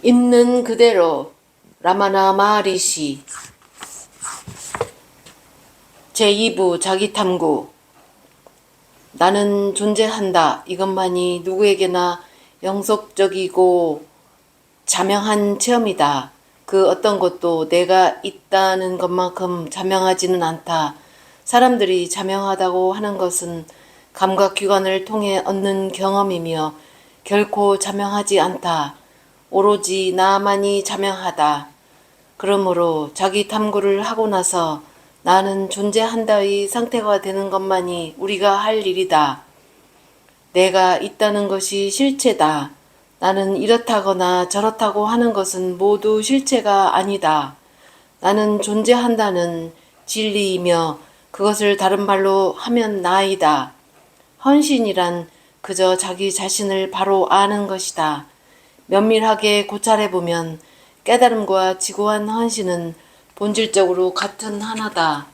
있는 그대로 라마나 마하리시 제2부 자기탐구. 나는 존재한다. 이것만이 누구에게나 영속적이고 자명한 체험이다. 그 어떤 것도 내가 있다는 것만큼 자명하지는 않다. 사람들이 자명하다고 하는 것은 감각기관을 통해 얻는 경험이며 결코 자명하지 않다. 오로지 나만이 자명하다. 그러므로 자기 탐구를 하고 나서 나는 존재한다의 상태가 되는 것만이 우리가 할 일이다. 내가 있다는 것이 실체다. 나는 이렇다거나 저렇다고 하는 것은 모두 실체가 아니다. 나는 존재한다는 진리이며 그것을 다른 말로 하면 나이다. 헌신이란 그저 자기 자신을 바로 아는 것이다. 면밀하게 고찰해보면 깨달음과 지고한 헌신은 본질적으로 같은 하나다.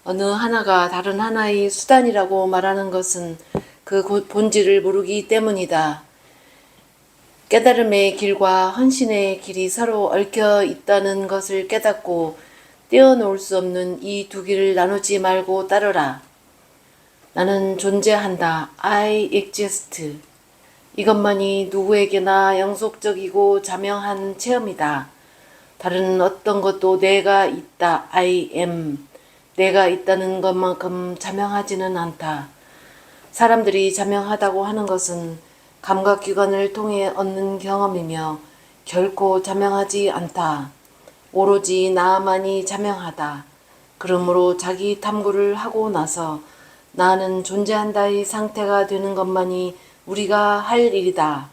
어느 하나가 다른 하나의 수단이라고 말하는 것은 그 본질을 모르기 때문이다. 깨달음의 길과 헌신의 길이 서로 얽혀 있다는 것을 깨닫고 떼어놓을 수 없는 이 두 길을 나누지 말고 따르라. 나는 존재한다. I exist. 이것만이 누구에게나 영속적이고 자명한 체험이다. 다른 어떤 것도 내가 있다. I am. 내가 있다는 것만큼 자명하지는 않다. 사람들이 자명하다고 하는 것은 감각기관을 통해 얻는 경험이며 결코 자명하지 않다. 오로지 나만이 자명하다. 그러므로 자기 탐구를 하고 나서 나는 존재한다의 상태가 되는 것만이 우리가 할 일이다.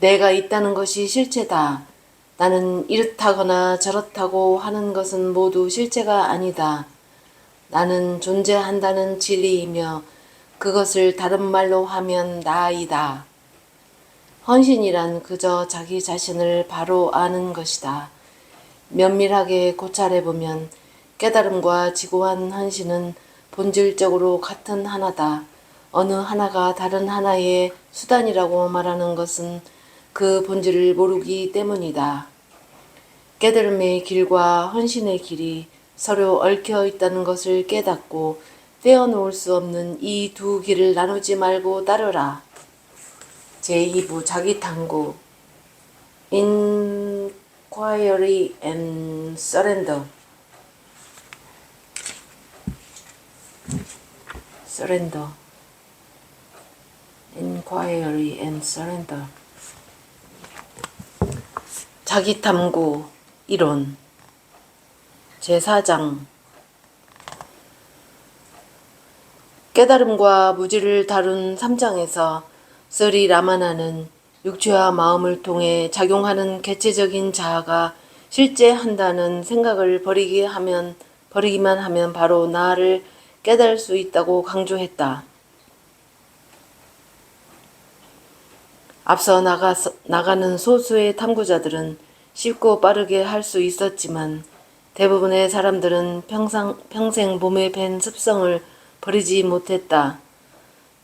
내가 있다는 것이 실체다. 나는 이렇다거나 저렇다고 하는 것은 모두 실체가 아니다. 나는 존재한다는 진리이며 그것을 다른 말로 하면 나이다. 헌신이란 그저 자기 자신을 바로 아는 것이다. 면밀하게 고찰해보면 깨달음과 지고한 헌신은 본질적으로 같은 하나다. 어느 하나가 다른 하나의 수단이라고 말하는 것은 그 본질을 모르기 때문이다. 깨달음의 길과 헌신의 길이 서로 얽혀 있다는 것을 깨닫고 떼어놓을 수 없는 이 두 길을 나누지 말고 따르라. 제2부 자기탐구. Inquiry and Surrender. Inquiry and Surrender. 자기탐구 이론 제4장. 깨달음과 무지를 다룬 3장에서 스리 라마나는 육체와 마음을 통해 작용하는 개체적인 자아가 실제 한다는 생각을 버리기만 하면 바로 나를 깨달을 수 있다고 강조했다. 앞서 나가는 소수의 탐구자들은 쉽고 빠르게 할 수 있었지만 대부분의 사람들은 평생 몸에 밴 습성을 버리지 못했다.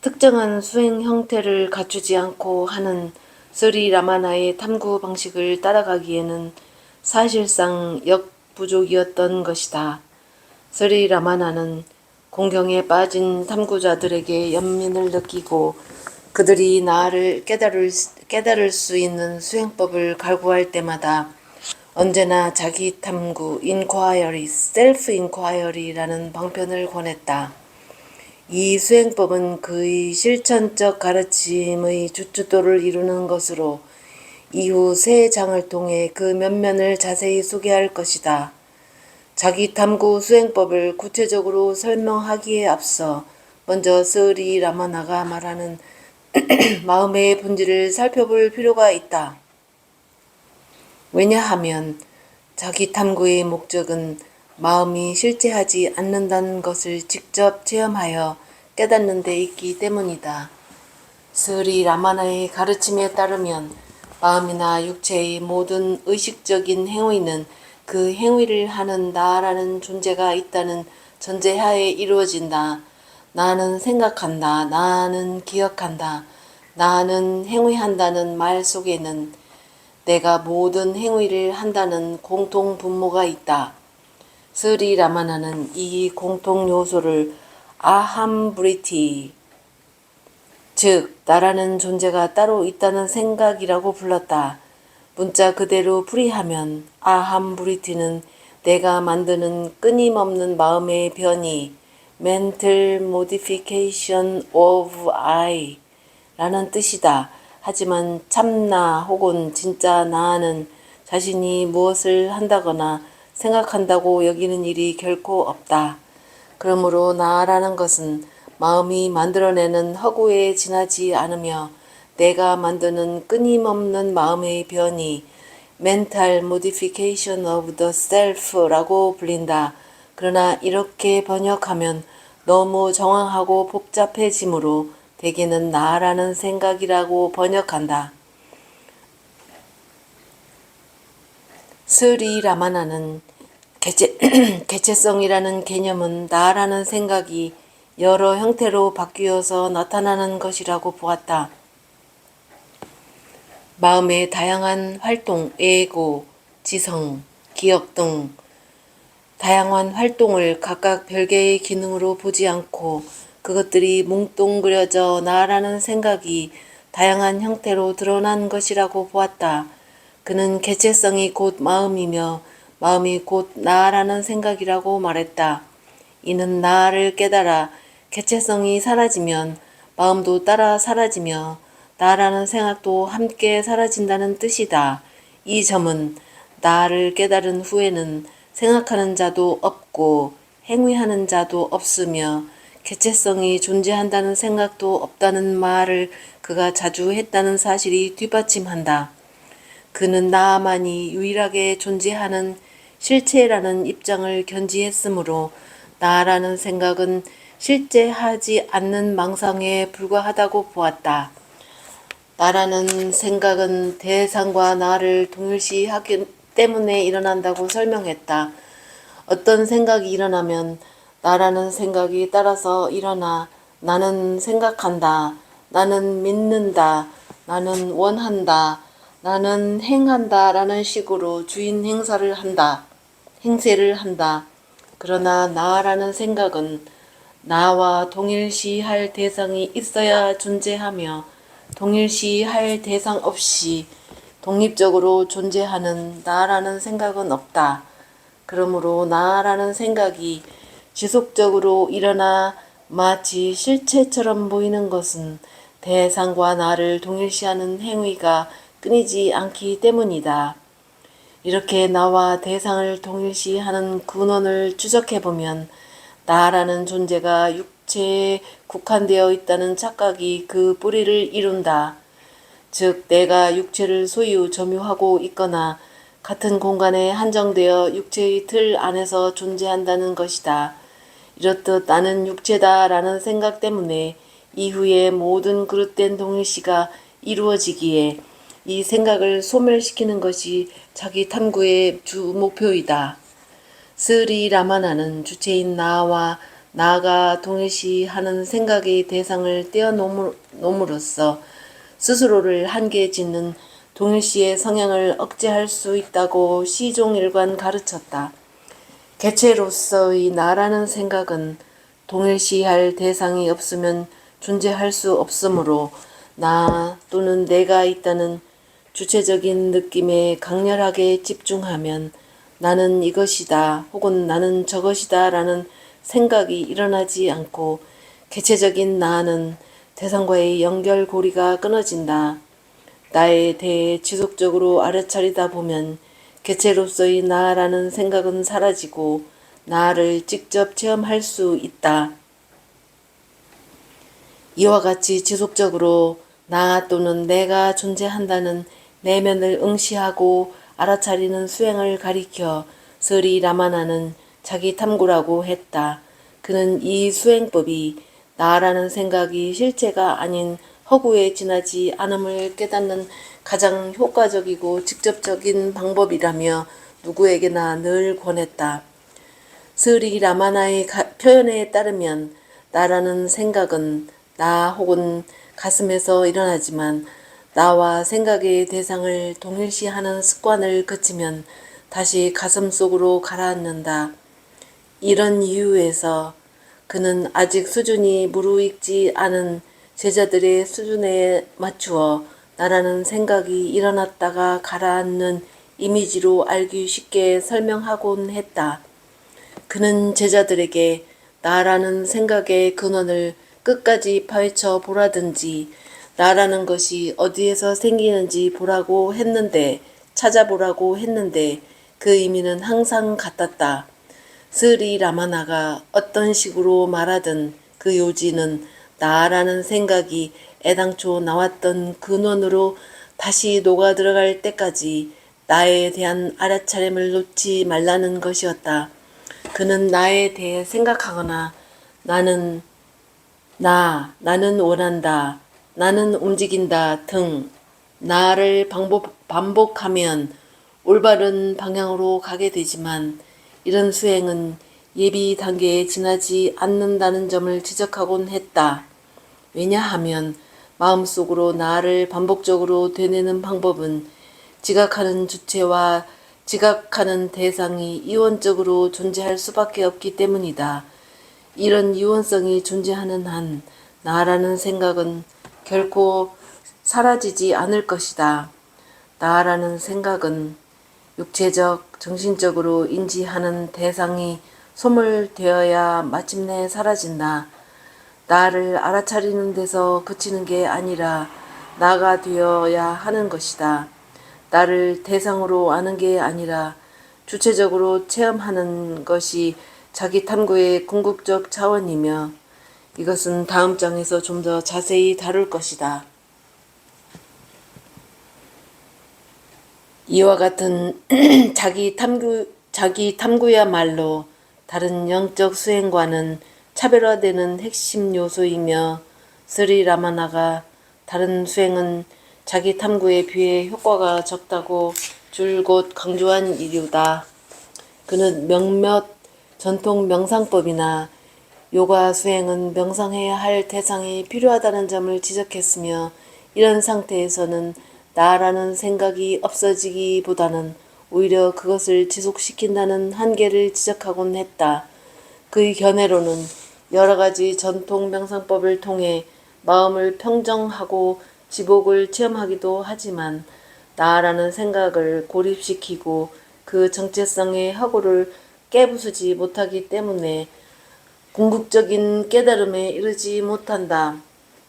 특정한 수행 형태를 갖추지 않고 하는 스리 라마나의 탐구 방식을 따라가기에는 사실상 역부족이었던 것이다. 스리 라마나는 공경에 빠진 탐구자들에게 연민을 느끼고 그들이 나를 깨달을 수 있는 수행법을 갈구할 때마다 언제나 자기 탐구, inquiry, self-inquiry라는 방편을 권했다. 이 수행법은 그의 실천적 가르침의 주춧돌을 이루는 것으로 이후 세 장을 통해 그 면면을 자세히 소개할 것이다. 자기 탐구 수행법을 구체적으로 설명하기에 앞서 먼저 스리 라마나가 말하는 마음의 본질을 살펴볼 필요가 있다. 왜냐하면 자기 탐구의 목적은 마음이 실체하지 않는다는 것을 직접 체험하여 깨닫는 데 있기 때문이다. 스리 라마나의 가르침에 따르면 마음이나 육체의 모든 의식적인 행위는 그 행위를 하는 나라는 존재가 있다는 전제하에 이루어진다. 나는 생각한다. 나는 기억한다. 나는 행위한다는 말 속에는 내가 모든 행위를 한다는 공통 분모가 있다. 스리 라마나는 이 공통 요소를 아함브리티, 즉 나라는 존재가 따로 있다는 생각이라고 불렀다. 문자 그대로 풀이하면 아함브리티는 내가 만드는 끊임없는 마음의 변이, mental modification of I 라는 뜻이다. 하지만 참나 혹은 진짜 나는 자신이 무엇을 한다거나 생각한다고 여기는 일이 결코 없다. 그러므로 나라는 것은 마음이 만들어내는 허구에 지나지 않으며 내가 만드는 끊임없는 마음의 변이, mental modification of the self라고 불린다. 그러나 이렇게 번역하면 너무 정황하고 복잡해지므로 대개는 나라는 생각이라고 번역한다. 스리 라마나는 개체성이라는 개념은 나라는 생각이 여러 형태로 바뀌어서 나타나는 것이라고 보았다. 마음의 다양한 활동, 에고, 지성, 기억 등 다양한 활동을 각각 별개의 기능으로 보지 않고 그것들이 뭉뚱그려져 나라는 생각이 다양한 형태로 드러난 것이라고 보았다. 그는 개체성이 곧 마음이며 마음이 곧 나라는 생각이라고 말했다. 이는 나를 깨달아 개체성이 사라지면 마음도 따라 사라지며 나라는 생각도 함께 사라진다는 뜻이다. 이 점은 나를 깨달은 후에는 생각하는 자도 없고 행위하는 자도 없으며 개체성이 존재한다는 생각도 없다는 말을 그가 자주 했다는 사실이 뒷받침한다. 그는 나만이 유일하게 존재하는 실체라는 입장을 견지했으므로 나라는 생각은 실제하지 않는 망상에 불과하다고 보았다. 나라는 생각은 대상과 나를 동일시하기 때문에 일어난다고 설명했다. 어떤 생각이 일어나면 나라는 생각이 따라서 일어나 나는 생각한다, 나는 믿는다, 나는 원한다, 나는 행한다 라는 식으로 주인 행세를 한다. 그러나 나라는 생각은 나와 동일시할 대상이 있어야 존재하며 동일시할 대상 없이 독립적으로 존재하는 나라는 생각은 없다. 그러므로 나라는 생각이 지속적으로 일어나 마치 실체처럼 보이는 것은 대상과 나를 동일시하는 행위가 끊이지 않기 때문이다. 이렇게 나와 대상을 동일시하는 근원을 추적해보면 나라는 존재가 육체에 국한되어 있다는 착각이 그 뿌리를 이룬다. 즉 내가 육체를 소유 점유하고 있거나 같은 공간에 한정되어 육체의 틀 안에서 존재한다는 것이다. 이렇듯 나는 육체다 라는 생각 때문에 이후에 모든 그릇된 동일시가 이루어지기에 이 생각을 소멸시키는 것이 자기 탐구의 주 목표이다. 스리 라마나는 주체인 나와 나가 동일시하는 생각의 대상을 떼어놓음으로써 스스로를 한계에 짓는 동일시의 성향을 억제할 수 있다고 시종일관 가르쳤다. 개체로서의 나라는 생각은 동일시할 대상이 없으면 존재할 수 없으므로 나 또는 내가 있다는 주체적인 느낌에 강렬하게 집중하면 나는 이것이다 혹은 나는 저것이다 라는 생각이 일어나지 않고 개체적인 나는 대상과의 연결고리가 끊어진다. 나에 대해 지속적으로 알아차리다 보면 개체로서의 나라는 생각은 사라지고 나를 직접 체험할 수 있다. 이와 같이 지속적으로 나 또는 내가 존재한다는 내면을 응시하고 알아차리는 수행을 가리켜 스리 라마나는 자기 탐구라고 했다. 그는 이 수행법이 나라는 생각이 실체가 아닌 허구에 지나지 않음을 깨닫는 가장 효과적이고 직접적인 방법이라며 누구에게나 늘 권했다. 스리 라마나의 표현에 따르면 나라는 생각은 나 혹은 가슴에서 일어나지만 나와 생각의 대상을 동일시하는 습관을 거치면 다시 가슴 속으로 가라앉는다. 이런 이유에서 그는 아직 수준이 무르익지 않은 제자들의 수준에 맞추어 나라는 생각이 일어났다가 가라앉는 이미지로 알기 쉽게 설명하곤 했다. 그는 제자들에게 나라는 생각의 근원을 끝까지 파헤쳐 보라든지 나라는 것이 어디에서 생기는지 보라고 했는데 찾아보라고 했는데 그 의미는 항상 같았다. 스리 라마나가 어떤 식으로 말하든 그 요지는 나라는 생각이 애당초 나왔던 근원으로 다시 녹아 들어갈 때까지 나에 대한 알아차림을 놓지 말라는 것이었다. 그는 나에 대해 생각하거나 나는 원한다, 나는 움직인다 등 나를 반복하면 올바른 방향으로 가게 되지만 이런 수행은 예비 단계에 지나지 않는다는 점을 지적하곤 했다. 왜냐하면 마음속으로 나를 반복적으로 되뇌는 방법은 지각하는 주체와 지각하는 대상이 이원적으로 존재할 수밖에 없기 때문이다. 이런 이원성이 존재하는 한 나라는 생각은 결코 사라지지 않을 것이다. 나라는 생각은 육체적, 정신적으로 인지하는 대상이 소멸되어야 마침내 사라진다. 나를 알아차리는 데서 그치는 게 아니라 나가 되어야 하는 것이다. 나를 대상으로 아는 게 아니라 주체적으로 체험하는 것이 자기 탐구의 궁극적 차원이며 이것은 다음 장에서 좀 더 자세히 다룰 것이다. 이와 같은 자기 탐구야말로 다른 영적 수행과는 차별화되는 핵심 요소이며 스리 라마나가 다른 수행은 자기 탐구에 비해 효과가 적다고 줄곧 강조한 이유다. 그는 몇몇 전통 명상법이나 요가 수행은 명상해야 할 대상이 필요하다는 점을 지적했으며 이런 상태에서는 나라는 생각이 없어지기보다는 오히려 그것을 지속시킨다는 한계를 지적하곤 했다. 그의 견해로는 여러 가지 전통 명상법을 통해 마음을 평정하고 지복을 체험하기도 하지만 나라는 생각을 고립시키고 그 정체성의 허구를 깨부수지 못하기 때문에 궁극적인 깨달음에 이르지 못한다.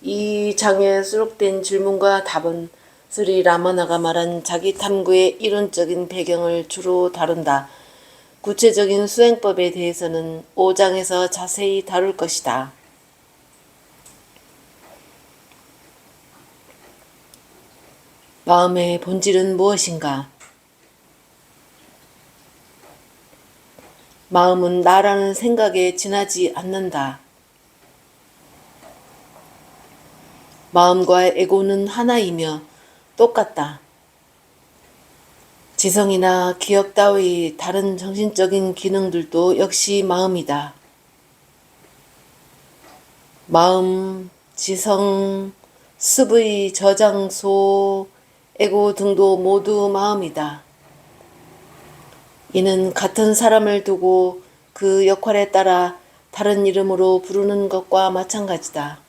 이 장에 수록된 질문과 답은 스리 라마나가 말한 자기 탐구의 이론적인 배경을 주로 다룬다. 구체적인 수행법에 대해서는 5장에서 자세히 다룰 것이다. 마음의 본질은 무엇인가? 마음은 나라는 생각에 지나지 않는다. 마음과 에고는 하나이며 똑같다. 지성이나 기억 따위 다른 정신적인 기능들도 역시 마음이다. 마음, 지성, 습의 저장소, 에고 등도 모두 마음이다. 이는 같은 사람을 두고 그 역할에 따라 다른 이름으로 부르는 것과 마찬가지다.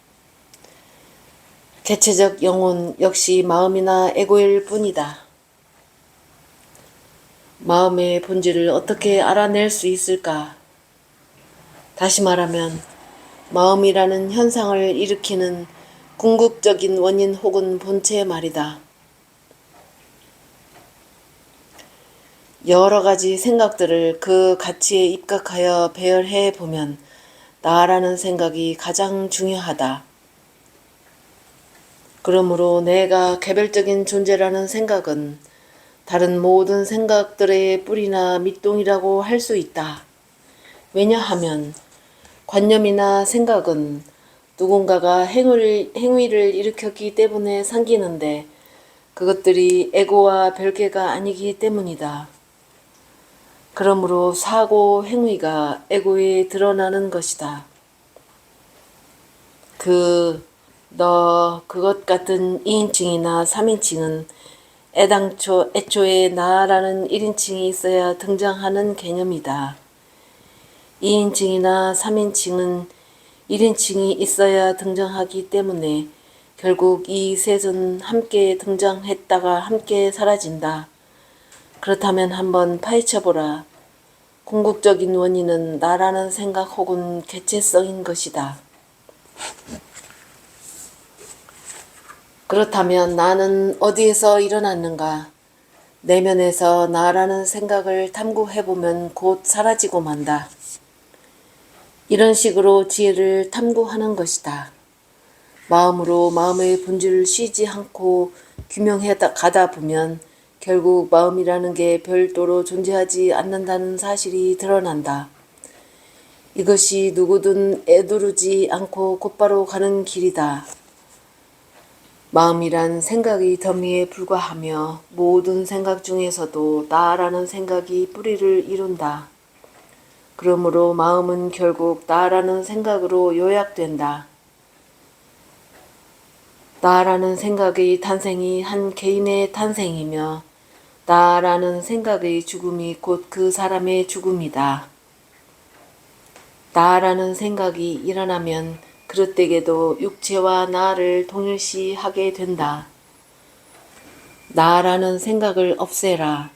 개체적 영혼 역시 마음이나 에고일 뿐이다. 마음의 본질을 어떻게 알아낼 수 있을까? 다시 말하면 마음이라는 현상을 일으키는 궁극적인 원인 혹은 본체 말이다. 여러 가지 생각들을 그 가치에 입각하여 배열해 보면 나라는 생각이 가장 중요하다. 그러므로 내가 개별적인 존재라는 생각은 다른 모든 생각들의 뿌리나 밑동이라고 할 수 있다. 왜냐하면 관념이나 생각은 누군가가 행위를 일으켰기 때문에 생기는데 그것들이 에고와 별개가 아니기 때문이다. 그러므로 사고 행위가 에고에 드러나는 것이다. 그 너 그것 같은 2인칭이나 3인칭은 애초에 나라는 1인칭이 있어야 등장하는 개념이다. 2인칭이나 3인칭은 1인칭이 있어야 등장하기 때문에 결국 이 셋은 함께 등장했다가 함께 사라진다. 그렇다면 한번 파헤쳐보라. 궁극적인 원인은 나라는 생각 혹은 개체성인 것이다. 그렇다면 나는 어디에서 일어났는가? 내면에서 나라는 생각을 탐구해보면 곧 사라지고 만다. 이런 식으로 지혜를 탐구하는 것이다. 마음으로 마음의 본질을 쉬지 않고 규명해 가다 보면 결국 마음이라는 게 별도로 존재하지 않는다는 사실이 드러난다. 이것이 누구든 애두르지 않고 곧바로 가는 길이다. 마음이란 생각의 더미에 불과하며 모든 생각 중에서도 나라는 생각이 뿌리를 이룬다. 그러므로 마음은 결국 나라는 생각으로 요약된다. 나라는 생각의 탄생이 한 개인의 탄생이며 나라는 생각의 죽음이 곧 그 사람의 죽음이다. 나라는 생각이 일어나면 그릇되게도 육체와 나를 동일시하게 된다. 나라는 생각을 없애라.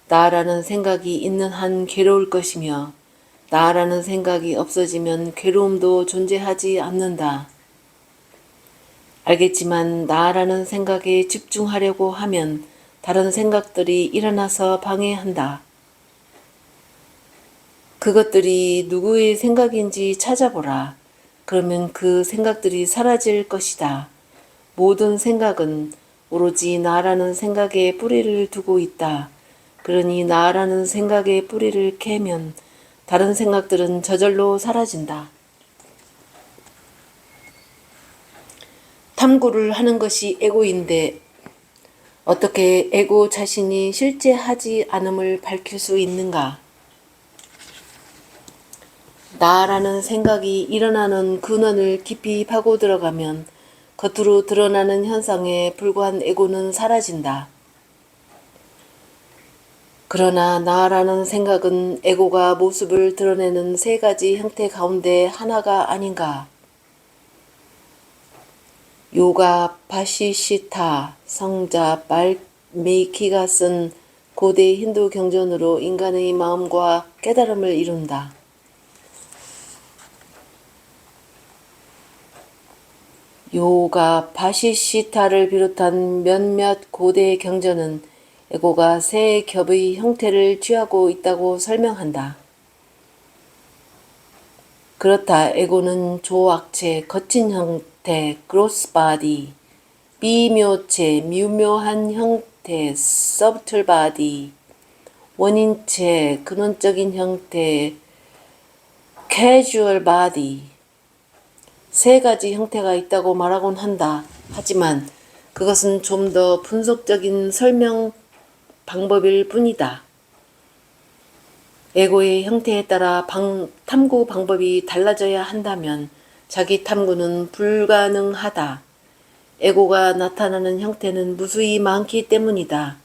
나라는 생각이 있는 한 괴로울 것이며 나라는 생각이 없어지면 괴로움도 존재하지 않는다. 알겠지만 나라는 생각에 집중하려고 하면 다른 생각들이 일어나서 방해한다. 그것들이 누구의 생각인지 찾아보라. 그러면 그 생각들이 사라질 것이다. 모든 생각은 오로지 나라는 생각에 뿌리를 두고 있다. 그러니 나라는 생각에 뿌리를 캐면 다른 생각들은 저절로 사라진다. 탐구를 하는 것이 에고인데 어떻게 에고 자신이 실제 하지 않음을 밝힐 수 있는가? 나라는 생각이 일어나는 근원을 깊이 파고 들어가면 겉으로 드러나는 현상에 불과한 에고는 사라진다. 그러나 나라는 생각은 에고가 모습을 드러내는 세 가지 형태 가운데 하나가 아닌가? 요가 바시시타 성자 발미키가 쓴 고대 힌두 경전으로 인간의 마음과 깨달음을 이룬다. 요가 바시시타를 비롯한 몇몇 고대 경전은 에고가 세 겹의 형태를 취하고 있다고 설명한다. 그렇다. 에고는 조악체, 거친 형태, 그로스바디, 비묘체, 미묘한 형태, 서브틀바디, 원인체, 근원적인 형태, 캐주얼 바디, 세 가지 형태가 있다고 말하곤 한다. 하지만 그것은 좀 더 분석적인 설명 방법일 뿐이다. 에고의 형태에 따라 탐구 방법이 달라져야 한다면 자기 탐구는 불가능하다. 에고가 나타나는 형태는 무수히 많기 때문이다.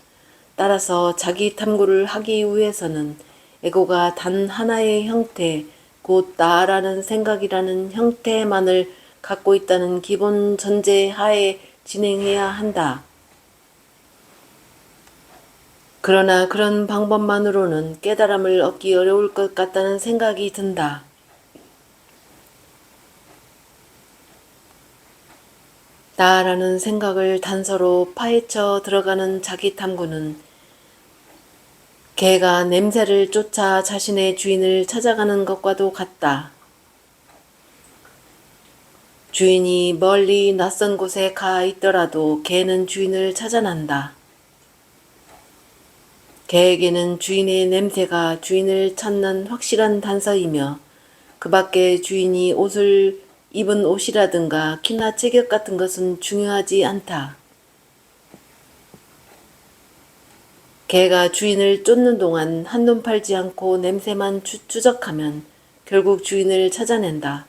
따라서 자기 탐구를 하기 위해서는 에고가 단 하나의 형태, 곧 나라는 생각이라는 형태만을 갖고 있다는 기본 전제 하에 진행해야 한다. 그러나 그런 방법만으로는 깨달음을 얻기 어려울 것 같다는 생각이 든다. 나라는 생각을 단서로 파헤쳐 들어가는 자기 탐구는 개가 냄새를 쫓아 자신의 주인을 찾아가는 것과도 같다. 주인이 멀리 낯선 곳에 가 있더라도 개는 주인을 찾아난다. 개에게는 주인의 냄새가 주인을 찾는 확실한 단서이며 그 밖에 주인이 옷을 입은 옷이라든가 키나 체격 같은 것은 중요하지 않다. 개가 주인을 쫓는 동안 한눈 팔지 않고 냄새만 추적하면 결국 주인을 찾아낸다.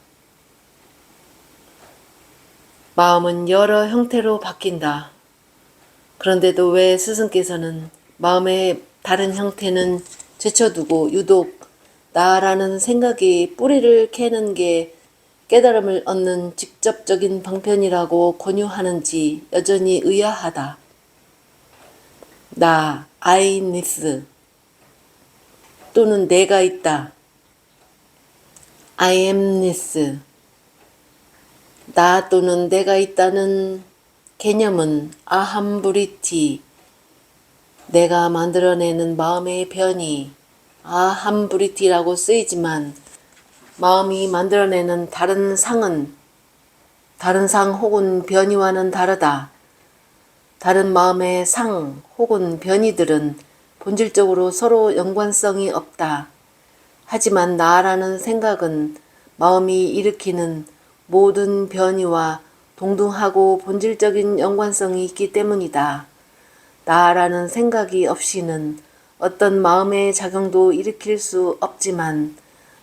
마음은 여러 형태로 바뀐다. 그런데도 왜 스승께서는 마음의 다른 형태는 제쳐두고 유독 나라는 생각이 뿌리를 캐는 게 깨달음을 얻는 직접적인 방편이라고 권유하는지 여전히 의아하다. 나, 아이니스 또는 내가 있다. I amness. 나 또는 내가 있다는 개념은 아함브리티, 내가 만들어내는 마음의 변이, 아함브리티라고 쓰이지만 마음이 만들어내는 다른 상은 다른 상 혹은 변이와는 다르다. 다른 마음의 상 혹은 변이들은 본질적으로 서로 연관성이 없다. 하지만 나라는 생각은 마음이 일으키는 모든 변이와 동등하고 본질적인 연관성이 있기 때문이다. 나라는 생각이 없이는 어떤 마음의 작용도 일으킬 수 없지만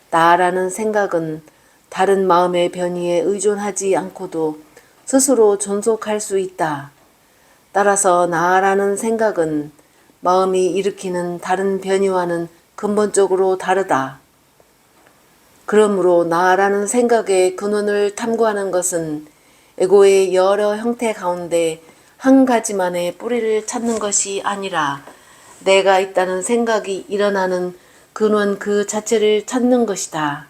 나라는 생각은 다른 마음의 변이에 의존하지 않고도 스스로 존속할 수 있다. 따라서 나라는 생각은 마음이 일으키는 다른 변이와는 근본적으로 다르다. 그러므로 나라는 생각의 근원을 탐구하는 것은 에고의 여러 형태 가운데 한 가지만의 뿌리를 찾는 것이 아니라 내가 있다는 생각이 일어나는 근원 그 자체를 찾는 것이다.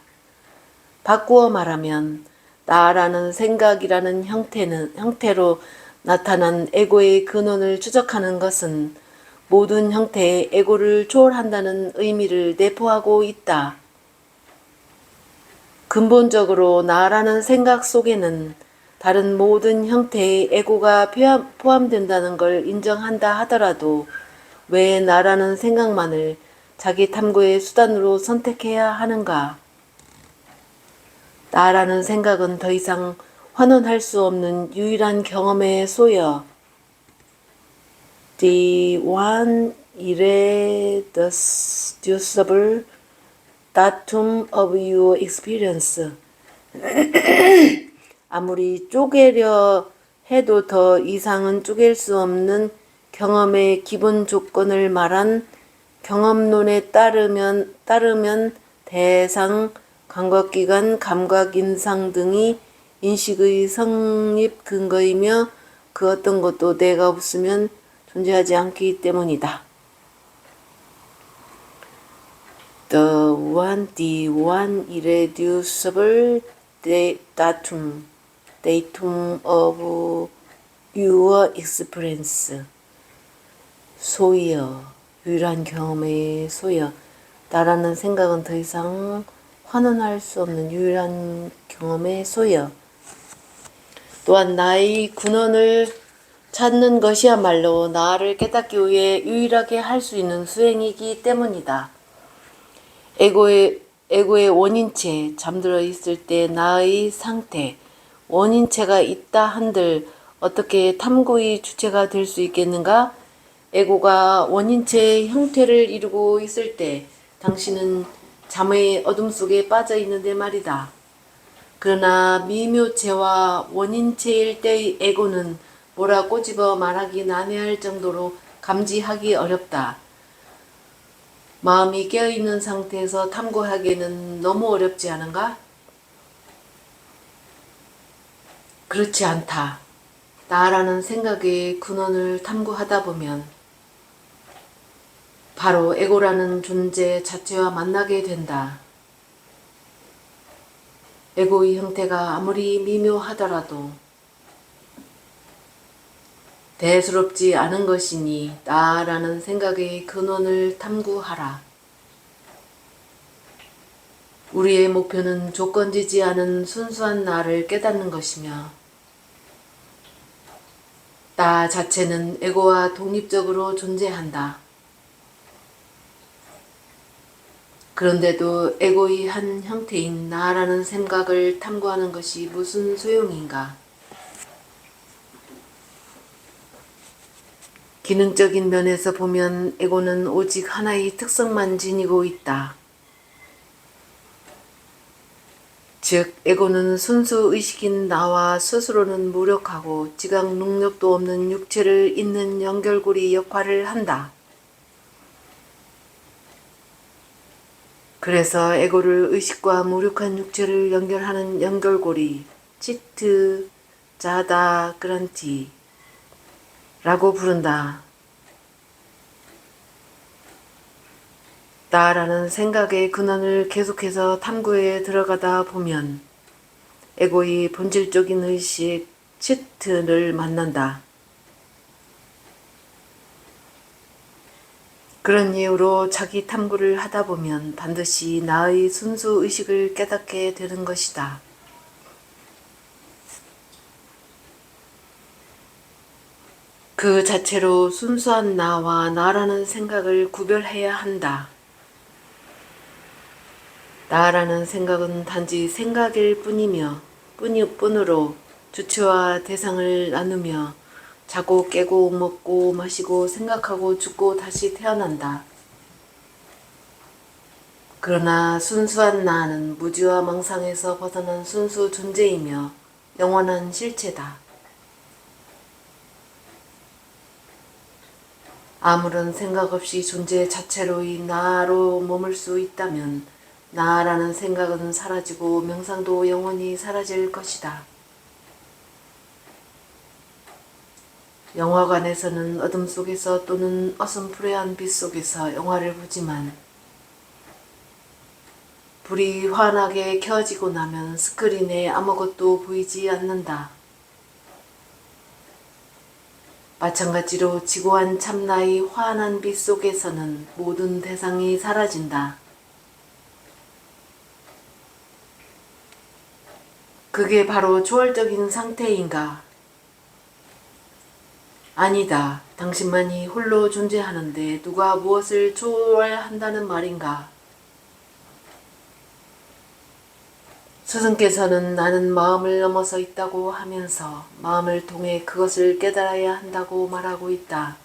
바꾸어 말하면 나라는 생각이라는 형태로 나타난 에고의 근원을 추적하는 것은 모든 형태의 에고를 초월한다는 의미를 내포하고 있다. 근본적으로 나라는 생각 속에는 다른 모든 형태의 에고가 포함된다는 걸 인정한다 하더라도 왜 나라는 생각만을 자기 탐구의 수단으로 선택해야 하는가? 나라는 생각은 더 이상 환원할 수 없는 유일한 경험의 소여. The one irreducible datum of your experience. 아무리 쪼개려 해도 더 이상은 쪼갤 수 없는 경험의 기본 조건을 말한 경험론에 따르면 대상, 감각기관, 감각인상 등이 인식의 성립 근거이며 그 어떤 것도 내가 없으면 존재하지 않기 때문이다. The one irreducible datum of your experience. 소여, 유일한 경험의 소여. 나라는 생각은 더 이상 환원할 수 없는 유일한 경험의 소여. 또한 나의 근원을 찾는 것이야말로 나를 깨닫기 위해 유일하게 할 수 있는 수행이기 때문이다. 에고의 원인체, 잠들어 있을 때 나의 상태, 원인체가 있다 한들 어떻게 탐구의 주체가 될 수 있겠는가? 에고가 원인체의 형태를 이루고 있을 때 당신은 잠의 어둠 속에 빠져 있는데 말이다. 그러나 미묘체와 원인체일 때의 에고는 뭐라 꼬집어 말하기 난해할 정도로 감지하기 어렵다. 마음이 깨어있는 상태에서 탐구하기에는 너무 어렵지 않은가? 그렇지 않다. 나라는 생각의 근원을 탐구하다 보면 바로 에고라는 존재 자체와 만나게 된다. 에고의 형태가 아무리 미묘하더라도 대수롭지 않은 것이니 나라는 생각의 근원을 탐구하라. 우리의 목표는 조건지지 않은 순수한 나를 깨닫는 것이며 나 자체는 에고와 독립적으로 존재한다. 그런데도 에고의 한 형태인 나라는 생각을 탐구하는 것이 무슨 소용인가? 기능적인 면에서 보면 에고는 오직 하나의 특성만 지니고 있다. 즉 에고는 순수 의식인 나와 스스로는 무력하고 지각 능력도 없는 육체를 잇는 연결고리 역할을 한다. 그래서 에고를 의식과 무력한 육체를 연결하는 연결고리 치트 자다 그란티라고 부른다. 나라는 생각의 근원을 계속해서 탐구해 들어가다 보면 에고의 본질적인 의식 치트를 만난다. 그런 이유로 자기 탐구를 하다 보면 반드시 나의 순수 의식을 깨닫게 되는 것이다. 그 자체로 순수한 나와 나라는 생각을 구별해야 한다. 나라는 생각은 단지 생각일 뿐으로 주체와 대상을 나누며 자고 깨고 먹고 마시고 생각하고 죽고 다시 태어난다. 그러나 순수한 나는 무지와 망상에서 벗어난 순수 존재이며 영원한 실체다. 아무런 생각 없이 존재 자체로의 나로 머물 수 있다면 나라는 생각은 사라지고 명상도 영원히 사라질 것이다. 영화관에서는 어둠 속에서 또는 어슴푸레한 빛 속에서 영화를 보지만 불이 환하게 켜지고 나면 스크린에 아무것도 보이지 않는다. 마찬가지로 지고한 참나의 환한 빛 속에서는 모든 대상이 사라진다. 그게 바로 초월적인 상태인가? 아니다. 당신만이 홀로 존재하는데 누가 무엇을 초월한다는 말인가? 스승께서는 나는 마음을 넘어서 있다고 하면서 마음을 통해 그것을 깨달아야 한다고 말하고 있다.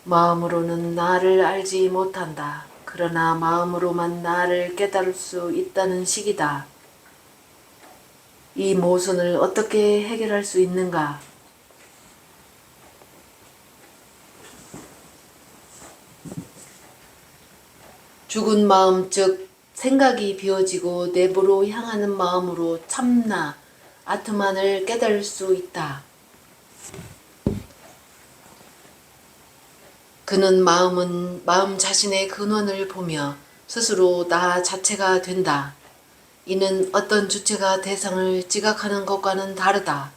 마음으로는 나를 알지 못한다. 그러나 마음으로만 나를 깨달을 수 있다는 식이다. 이 모순을 어떻게 해결할 수 있는가? 죽은 마음 즉 생각이 비워지고 내부로 향하는 마음으로 참나, 아트만을 깨달을 수 있다. 그는 마음 자신의 근원을 보며 스스로 나 자체가 된다. 이는 어떤 주체가 대상을 지각하는 것과는 다르다.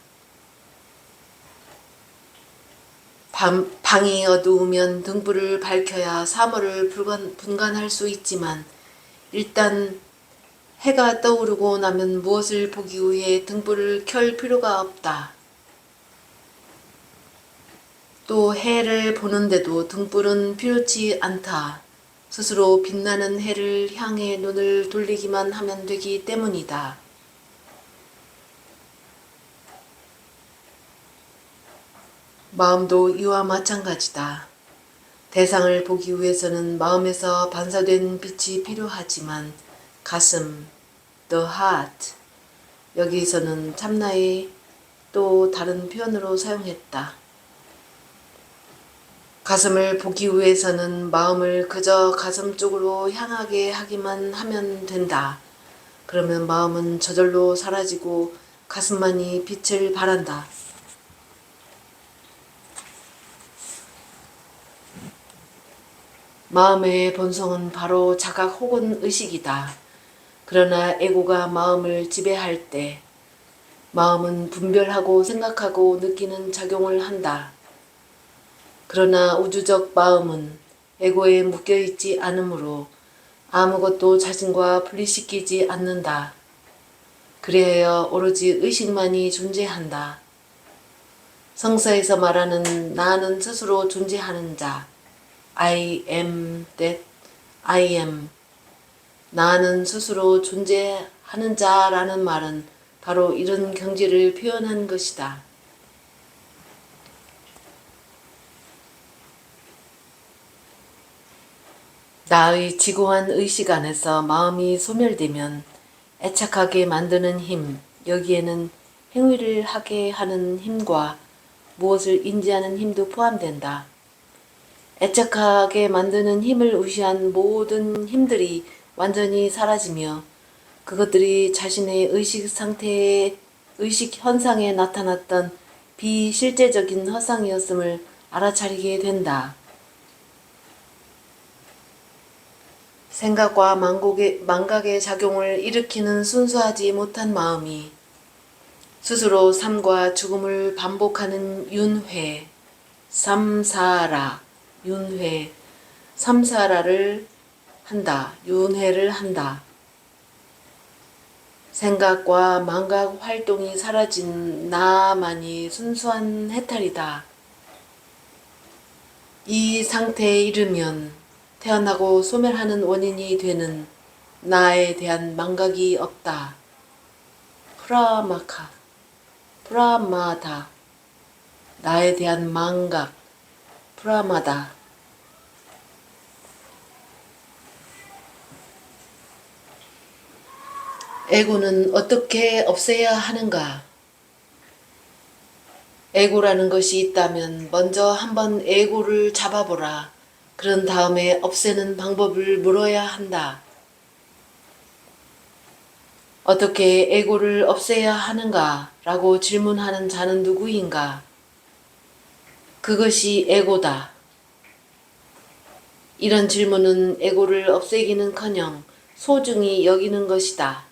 방이 어두우면 등불을 밝혀야 사물을 분간할 수 있지만 일단 해가 떠오르고 나면 무엇을 보기 위해 등불을 켤 필요가 없다. 또 해를 보는데도 등불은 필요치 않다. 스스로 빛나는 해를 향해 눈을 돌리기만 하면 되기 때문이다. 마음도 이와 마찬가지다. 대상을 보기 위해서는 마음에서 반사된 빛이 필요하지만 가슴, the heart, 여기서는 참나의 또 다른 표현으로 사용했다. 가슴을 보기 위해서는 마음을 그저 가슴 쪽으로 향하게 하기만 하면 된다. 그러면 마음은 저절로 사라지고 가슴만이 빛을 발한다. 마음의 본성은 바로 자각 혹은 의식이다. 그러나 에고가 마음을 지배할 때 마음은 분별하고 생각하고 느끼는 작용을 한다. 그러나 우주적 마음은 에고에 묶여있지 않으므로 아무것도 자신과 분리시키지 않는다. 그리하여 오로지 의식만이 존재한다. 성서에서 말하는 나는 스스로 존재하는 자, I am that I am, 나는 스스로 존재하는 자라는 말은 바로 이런 경지를 표현한 것이다. 나의 지고한 의식 안에서 마음이 소멸되면 애착하게 만드는 힘, 여기에는 행위를 하게 하는 힘과 무엇을 인지하는 힘도 포함된다. 애착하게 만드는 힘을 의시한 모든 힘들이 완전히 사라지며 그것들이 자신의 의식 상태의 의식 현상에 나타났던 비실제적인 허상이었음을 알아차리게 된다. 생각과 망각의 작용을 일으키는 순수하지 못한 마음이 스스로 삶과 죽음을 반복하는 윤회, 삼사라, 윤회, 삼사라를 한다, 윤회를 한다. 생각과 망각 활동이 사라진 나만이 순수한 해탈이다. 이 상태에 이르면 태어나고 소멸하는 원인이 되는 나에 대한 망각이 없다. 프라마카, 프라마다, 나에 대한 망각, 프라마다. 에고는 어떻게 없애야 하는가? 에고라는 것이 있다면 먼저 한번 에고를 잡아보라. 그런 다음에 없애는 방법을 물어야 한다. 어떻게 에고를 없애야 하는가? 라고 질문하는 자는 누구인가? 그것이 에고다. 이런 질문은 에고를 없애기는커녕 소중히 여기는 것이다.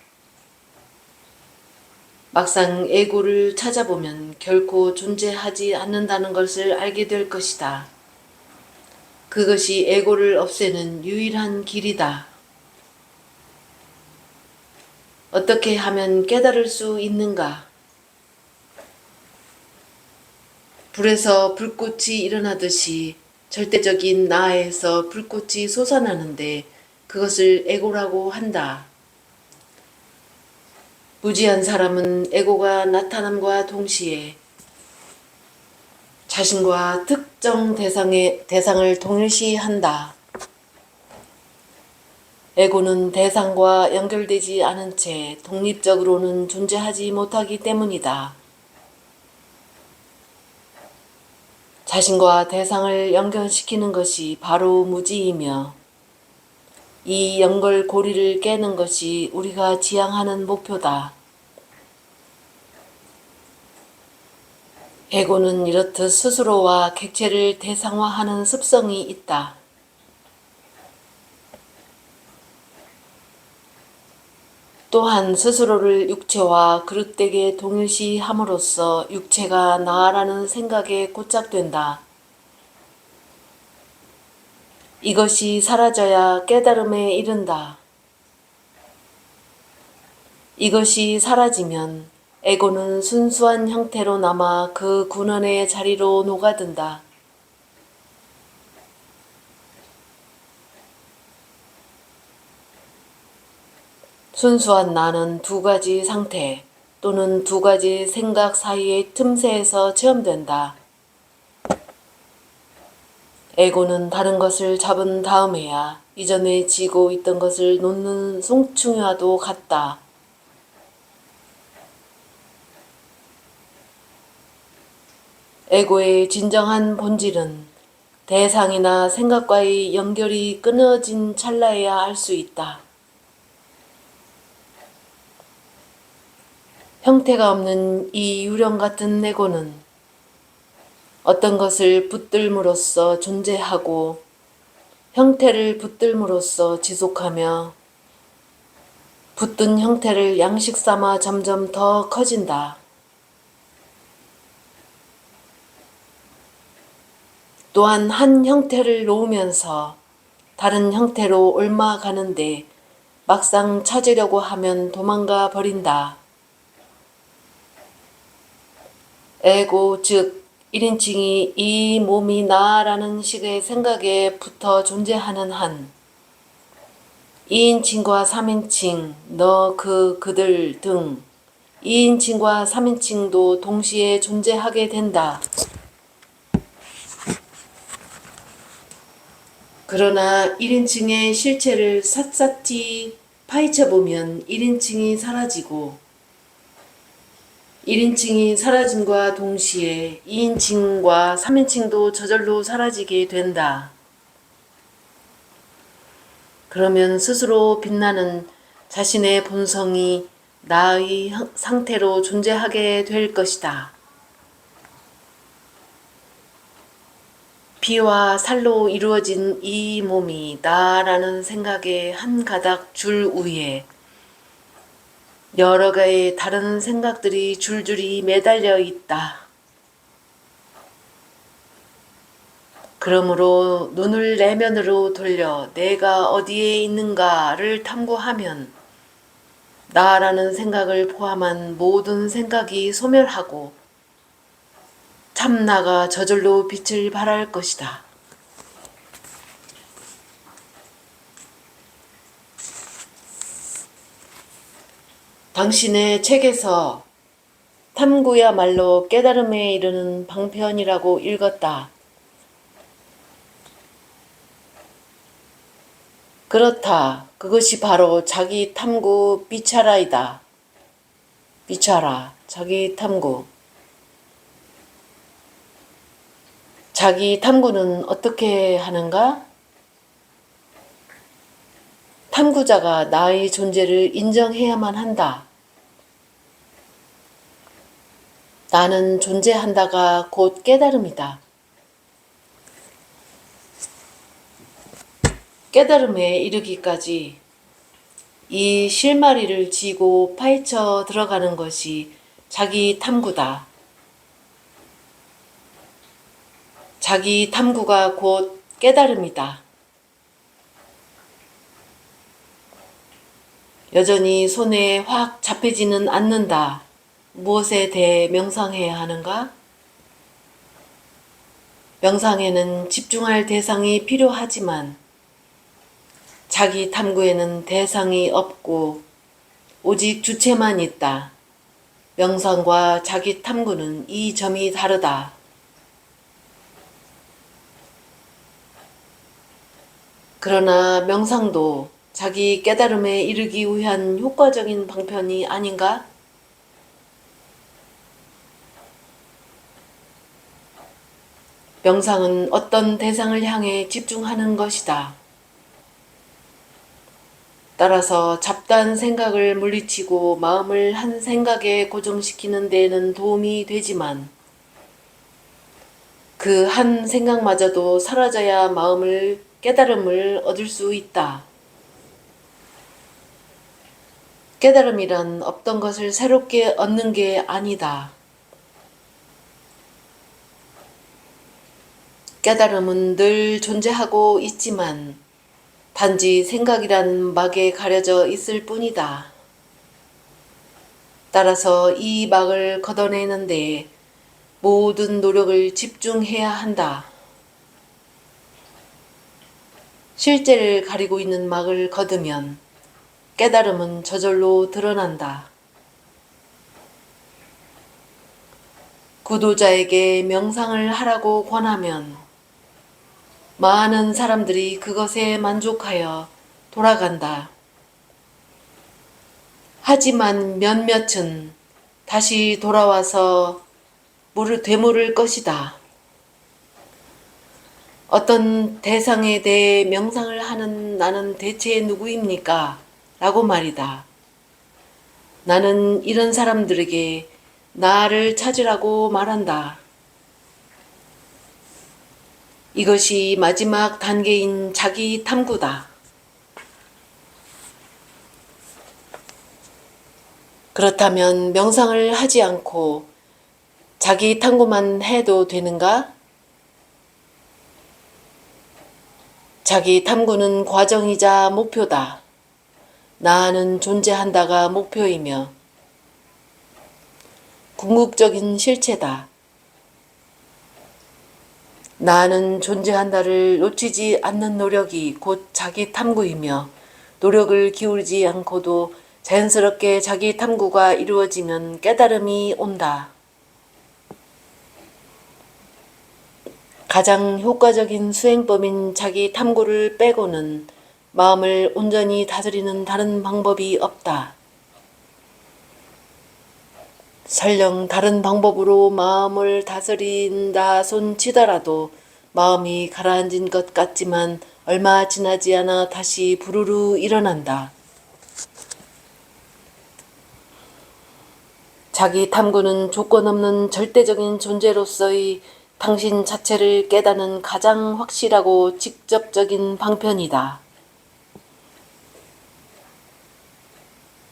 막상 에고를 찾아보면 결코 존재하지 않는다는 것을 알게 될 것이다. 그것이 에고를 없애는 유일한 길이다. 어떻게 하면 깨달을 수 있는가? 불에서 불꽃이 일어나듯이 절대적인 나에서 불꽃이 솟아나는데 그것을 에고라고 한다. 무지한 사람은 에고가 나타남과 동시에 자신과 특정 대상을 동일시한다. 에고는 대상과 연결되지 않은 채 독립적으로는 존재하지 못하기 때문이다. 자신과 대상을 연결시키는 것이 바로 무지이며 이 연결고리를 깨는 것이 우리가 지향하는 목표다. 에고는 이렇듯 스스로와 객체를 대상화하는 습성이 있다. 또한 스스로를 육체와 그릇되게 동일시함으로써 육체가 나라는 생각에 고착된다. 이것이 사라져야 깨달음에 이른다. 이것이 사라지면 에고는 순수한 형태로 남아 그 군원의 자리로 녹아든다. 순수한 나는 두 가지 상태 또는 두 가지 생각 사이의 틈새에서 체험된다. 에고는 다른 것을 잡은 다음에야 이전에 쥐고 있던 것을 놓는 송충이와도 같다. 에고의 진정한 본질은 대상이나 생각과의 연결이 끊어진 찰나에야 알 수 있다. 형태가 없는 이 유령 같은 에고는 어떤 것을 붙들므로써 존재하고 형태를 붙들므로써 지속하며 붙든 형태를 양식 삼아 점점 더 커진다. 또한 한 형태를 놓으면서 다른 형태로 옮아가는데 막상 찾으려고 하면 도망가 버린다. 에고 즉 1인칭이 이 몸이 나라는 식의 생각에 붙어 존재하는 한 2인칭과 3인칭, 너, 그들 등 2인칭과 3인칭도 동시에 존재하게 된다. 그러나 1인칭의 실체를 샅샅이 파헤쳐보면 1인칭이 사라지고 1인칭이 사라짐과 동시에 2인칭과 3인칭도 저절로 사라지게 된다. 그러면 스스로 빛나는 자신의 본성이 나의 상태로 존재하게 될 것이다. 피와 살로 이루어진 이 몸이 나라는 생각의 한 가닥 줄 위에 여러 개의 다른 생각들이 줄줄이 매달려 있다. 그러므로 눈을 내면으로 돌려 내가 어디에 있는가를 탐구하면 나라는 생각을 포함한 모든 생각이 소멸하고 참나가 저절로 빛을 발할 것이다. 당신의 책에서 탐구야말로 깨달음에 이르는 방편이라고 읽었다. 그렇다. 그것이 바로 자기 탐구 비차라이다. 비차라, 자기 탐구. 자기 탐구는 어떻게 하는가? 탐구자가 나의 존재를 인정해야만 한다. 나는 존재한다가 곧 깨달음이다. 깨달음에 이르기까지 이 실마리를 쥐고 파헤쳐 들어가는 것이 자기 탐구다. 자기 탐구가 곧 깨달음이다. 여전히 손에 확 잡히지는 않는다. 무엇에 대해 명상해야 하는가? 명상에는 집중할 대상이 필요하지만 자기 탐구에는 대상이 없고 오직 주체만 있다. 명상과 자기 탐구는 이 점이 다르다. 그러나 명상도 자기 깨달음에 이르기 위한 효과적인 방편이 아닌가? 명상은 어떤 대상을 향해 집중하는 것이다. 따라서 잡다한 생각을 물리치고 마음을 한 생각에 고정시키는 데에는 도움이 되지만 그 한 생각마저도 사라져야 깨달음을 얻을 수 있다. 깨달음이란 없던 것을 새롭게 얻는 게 아니다. 깨달음은 늘 존재하고 있지만 단지 생각이란 막에 가려져 있을 뿐이다. 따라서 이 막을 걷어내는 데 모든 노력을 집중해야 한다. 실제를 가리고 있는 막을 걷으면 깨달음은 저절로 드러난다. 구도자에게 명상을 하라고 권하면 많은 사람들이 그것에 만족하여 돌아간다. 하지만 몇몇은 다시 돌아와서 되물을 것이다. 어떤 대상에 대해 명상을 하는 나는 대체 누구입니까? 라고 말이다. 나는 이런 사람들에게 나를 찾으라고 말한다. 이것이 마지막 단계인 자기 탐구다. 그렇다면 명상을 하지 않고 자기 탐구만 해도 되는가? 자기 탐구는 과정이자 목표다. 나는 존재한다가 목표이며 궁극적인 실체다. 나는 존재한다를 놓치지 않는 노력이 곧 자기 탐구이며 노력을 기울이지 않고도 자연스럽게 자기 탐구가 이루어지면 깨달음이 온다. 가장 효과적인 수행법인 자기 탐구를 빼고는 마음을 온전히 다스리는 다른 방법이 없다. 설령 다른 방법으로 마음을 다스린다 손치더라도 마음이 가라앉은 것 같지만 얼마 지나지 않아 다시 부르르 일어난다. 자기 탐구는 조건 없는 절대적인 존재로서의 당신 자체를 깨닫는 가장 확실하고 직접적인 방편이다.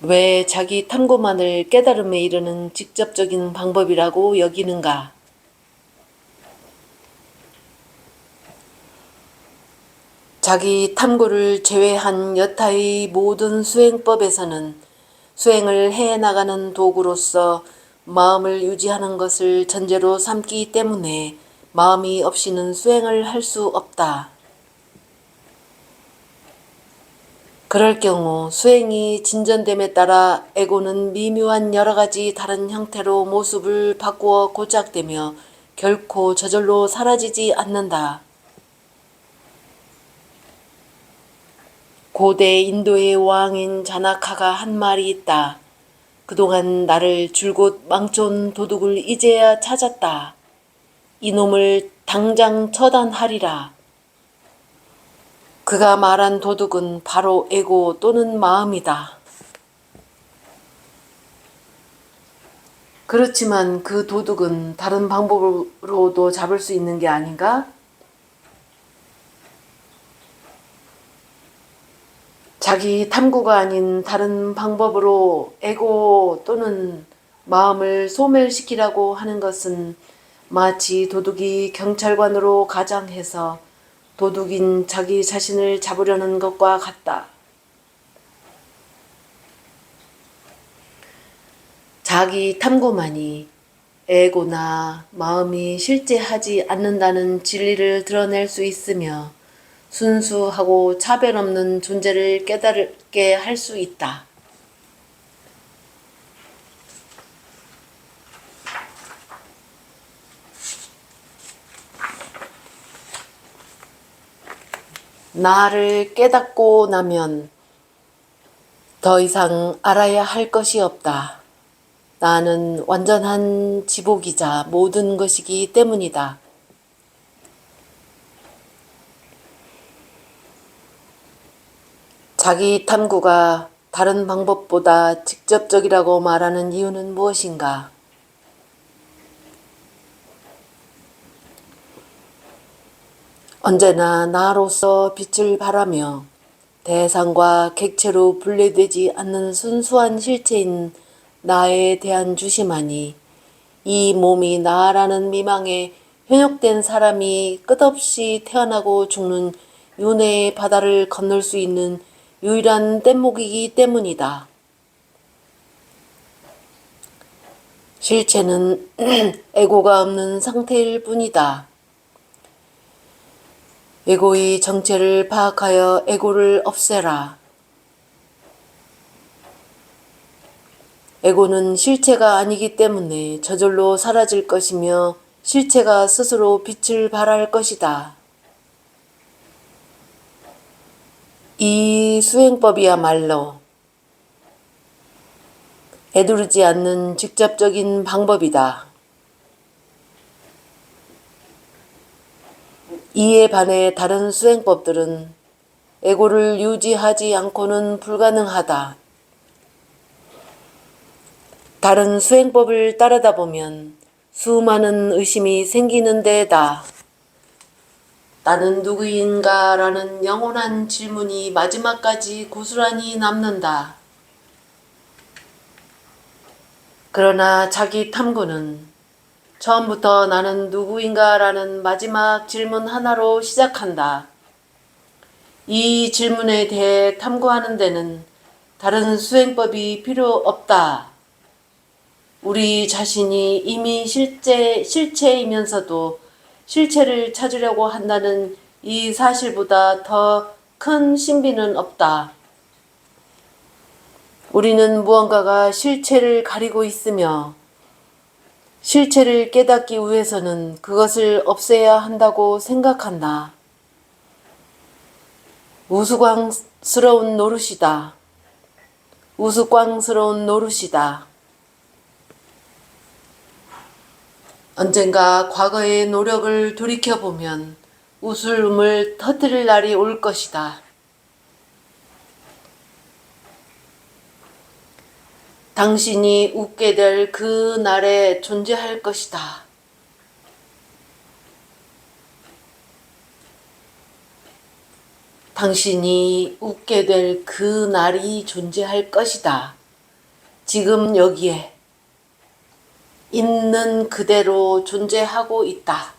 왜 자기 탐구만을 깨달음에 이르는 직접적인 방법이라고 여기는가? 자기 탐구를 제외한 여타의 모든 수행법에서는 수행을 해나가는 도구로서 마음을 유지하는 것을 전제로 삼기 때문에 마음이 없이는 수행을 할 수 없다. 그럴 경우 수행이 진전됨에 따라 에고는 미묘한 여러가지 다른 형태로 모습을 바꾸어 고착되며 결코 저절로 사라지지 않는다. 고대 인도의 왕인 자나카가 한 말이 있다. 그동안 나를 줄곧 망쳐온 도둑을 이제야 찾았다. 이놈을 당장 처단하리라. 그가 말한 도둑은 바로 에고 또는 마음이다. 그렇지만 그 도둑은 다른 방법으로도 잡을 수 있는 게 아닌가? 자기 탐구가 아닌 다른 방법으로 에고 또는 마음을 소멸시키라고 하는 것은 마치 도둑이 경찰관으로 가장해서 도둑인 자기 자신을 잡으려는 것과 같다. 자기 탐구만이 에고나 마음이 실제하지 않는다는 진리를 드러낼 수 있으며 순수하고 차별 없는 존재를 깨닫게 할 수 있다. 나를 깨닫고 나면 더 이상 알아야 할 것이 없다. 나는 완전한 지복이자 모든 것이기 때문이다. 자기 탐구가 다른 방법보다 직접적이라고 말하는 이유는 무엇인가? 언제나 나로서 빛을 발하며 대상과 객체로 분리되지 않는 순수한 실체인 나에 대한 주심하니 이 몸이 나라는 미망에 현혹된 사람이 끝없이 태어나고 죽는 윤회의 바다를 건널 수 있는 유일한 뗏목이기 때문이다. 실체는 에고가 없는 상태일 뿐이다. 에고의 정체를 파악하여 에고를 없애라. 에고는 실체가 아니기 때문에 저절로 사라질 것이며 실체가 스스로 빛을 발할 것이다. 이 수행법이야말로 애두르지 않는 직접적인 방법이다. 이에 반해 다른 수행법들은 에고를 유지하지 않고는 불가능하다. 다른 수행법을 따르다 보면 수많은 의심이 생기는 데다. 나는 누구인가? 라는 영원한 질문이 마지막까지 고스란히 남는다. 그러나 자기 탐구는 처음부터 나는 누구인가? 라는 마지막 질문 하나로 시작한다. 이 질문에 대해 탐구하는 데는 다른 수행법이 필요 없다. 우리 자신이 이미 실체이면서도 실체를 찾으려고 한다는 이 사실보다 더 큰 신비는 없다. 우리는 무언가가 실체를 가리고 있으며 실체를 깨닫기 위해서는 그것을 없애야 한다고 생각한다. 우스꽝스러운 노릇이다. 우스꽝스러운 노릇이다. 언젠가 과거의 노력을 돌이켜보면 웃음을 터뜨릴 날이 올 것이다. 당신이 웃게 될 그 날에 존재할 것이다. 당신이 웃게 될 그 날이 존재할 것이다. 지금 여기에 있는 그대로 존재하고 있다.